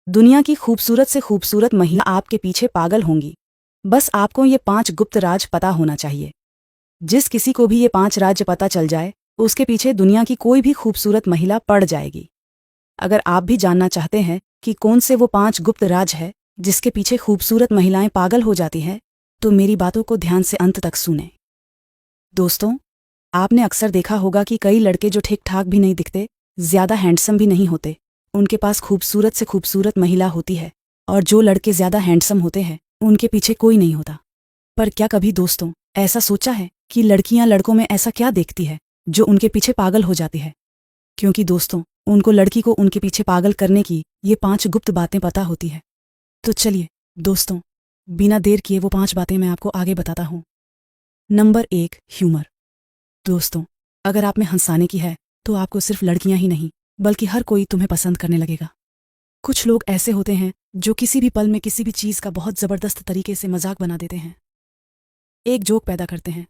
दुनिया की खूबसूरत से खूबसूरत महिला आपके पीछे पागल होंगी। बस आपको ये 5 गुप्त राज पता होना चाहिए। जिस किसी को भी ये 5 राज पता चल जाए, उसके पीछे दुनिया की कोई भी खूबसूरत महिला पड़ जाएगी। अगर आप भी जानना चाहते हैं कि कौन से वो 5 गुप्त राज है जिसके पीछे खूबसूरत महिलाएं पागल हो जाती हैं, तो मेरी बातों को ध्यान से अंत तक सुनें। दोस्तों, आपने अक्सर देखा होगा कि कई लड़के जो ठीक ठाक भी नहीं दिखते, ज्यादा हैंडसम भी नहीं होते, उनके पास खूबसूरत से खूबसूरत महिला होती है। और जो लड़के ज्यादा हैंडसम होते हैं, उनके पीछे कोई नहीं होता। पर क्या कभी दोस्तों ऐसा सोचा है कि लड़कियां लड़कों में ऐसा क्या देखती है जो उनके पीछे पागल हो जाती है? क्योंकि दोस्तों, उनको लड़की को उनके पीछे पागल करने की ये 5 गुप्त बातें पता होती है। तो चलिए दोस्तों, बिना देर किए वो 5 बातें मैं आपको आगे बताता हूँ। Number 1, humour. दोस्तों, अगर आप में हंसाने की है तो आपको सिर्फ लड़कियां ही नहीं बल्कि हर कोई तुम्हें पसंद करने लगेगा। कुछ लोग ऐसे होते हैं जो किसी भी पल में किसी भी चीज का बहुत जबरदस्त तरीके से मजाक बना देते हैं, एक जोक पैदा करते हैं।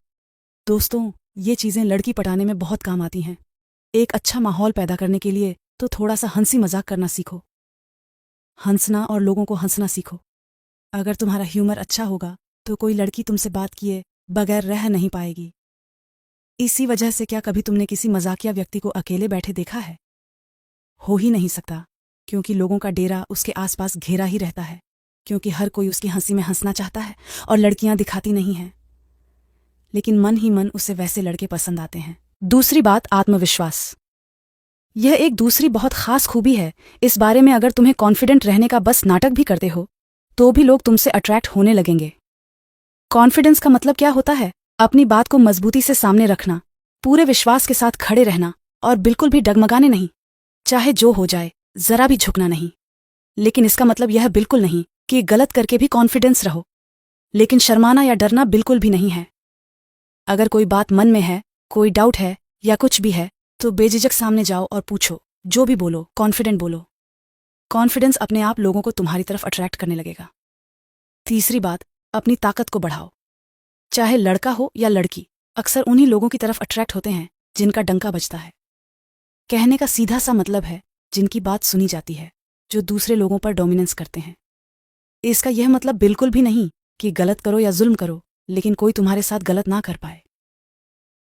दोस्तों, ये चीजें लड़की पटाने में बहुत काम आती हैं। एक अच्छा माहौल पैदा करने के लिए तो थोड़ा सा हंसी मजाक करना सीखो। हंसना और लोगों को हंसना सीखो। अगर तुम्हारा ह्यूमर अच्छा होगा तो कोई लड़की तुमसे बात किए बगैर रह नहीं पाएगी। इसी वजह से क्या कभी तुमने किसी मजाकिया व्यक्ति को अकेले बैठे देखा है? हो ही नहीं सकता, क्योंकि लोगों का डेरा उसके आसपास घेरा ही रहता है, क्योंकि हर कोई उसकी हंसी में हंसना चाहता है और लड़कियां दिखाती नहीं हैं। लेकिन मन ही मन उसे वैसे लड़के पसंद आते हैं। दूसरी बात, आत्मविश्वास। यह एक दूसरी बहुत खास खूबी है। इस बारे में अगर तुम्हें कॉन्फिडेंट रहने का बस नाटक भी करते हो तो भी लोग तुमसे अट्रैक्ट होने लगेंगे। कॉन्फिडेंस का मतलब क्या होता है? अपनी बात को मजबूती से सामने रखना, पूरे विश्वास के साथ खड़े रहना और बिल्कुल भी डगमगाने नहीं। चाहे जो हो जाए, जरा भी झुकना नहीं। लेकिन इसका मतलब यह बिल्कुल नहीं कि गलत करके भी कॉन्फिडेंस रहो। लेकिन शर्माना या डरना बिल्कुल भी नहीं है। अगर कोई बात मन में है, कोई डाउट है या कुछ भी है, तो बेझिझक सामने जाओ और पूछो। जो भी बोलो, कॉन्फिडेंट बोलो। कॉन्फिडेंस अपने आप लोगों को तुम्हारी तरफ अट्रैक्ट करने लगेगा। तीसरी बात, अपनी ताकत को बढ़ाओ। चाहे लड़का हो या लड़की, अक्सर उन्हीं लोगों की तरफ अट्रैक्ट होते हैं जिनका डंका बजता है। कहने का सीधा सा मतलब है जिनकी बात सुनी जाती है, जो दूसरे लोगों पर डोमिनेंस करते हैं। इसका यह मतलब बिल्कुल भी नहीं कि गलत करो या जुल्म करो, लेकिन कोई तुम्हारे साथ गलत ना कर पाए।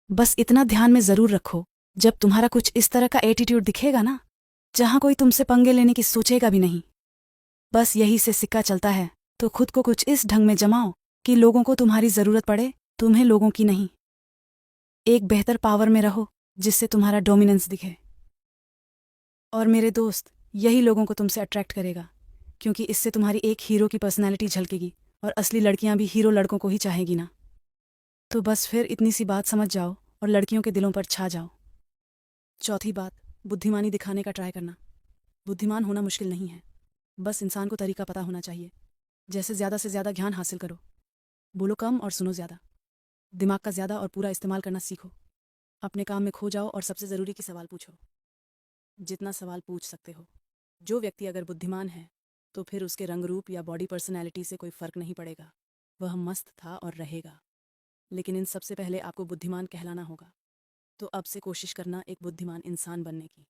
बस इतना ध्यान में जरूर रखो, जब तुम्हारा कुछ इस तरह का एटीट्यूड दिखेगा ना, जहां कोई तुमसे पंगे लेने की सोचेगा भी नहीं, बस यही से सिक्का चलता है, तो खुद को कुछ इस ढंग में जमाओ कि लोगों को तुम्हारी जरूरत पड़े, तुम्हें लोगों की नहीं। एक बेहतर पावर में रहो जिससे तुम्हारा डोमिनेंस दिखे। और मेरे दोस्त, यही लोगों को तुमसे अट्रैक्ट करेगा, क्योंकि इससे तुम्हारी एक हीरो की पर्सनैलिटी झलकेगी और असली लड़कियां भी हीरो लड़कों को ही चाहेगी ना। तो बस फिर इतनी सी बात समझ जाओ और लड़कियों के दिलों पर छा जाओ। चौथी बात, बुद्धिमानी दिखाने का ट्राई करना। बुद्धिमान होना मुश्किल नहीं है, बस इंसान को तरीका पता होना चाहिए। जैसे ज़्यादा से ज़्यादा ज्ञान हासिल करो, बोलो कम और सुनो ज़्यादा। दिमाग का ज़्यादा और पूरा इस्तेमाल करना सीखो। अपने काम में खो जाओ और सबसे ज़रूरी की सवाल पूछो, जितना सवाल पूछ सकते हो। जो व्यक्ति अगर बुद्धिमान है तो फिर उसके रंग रूप या बॉडी पर्सनैलिटी से कोई फ़र्क नहीं पड़ेगा, वह मस्त था और रहेगा। लेकिन इन सबसे पहले आपको बुद्धिमान कहलाना होगा। तो अब से कोशिश करना एक बुद्धिमान इंसान बनने की।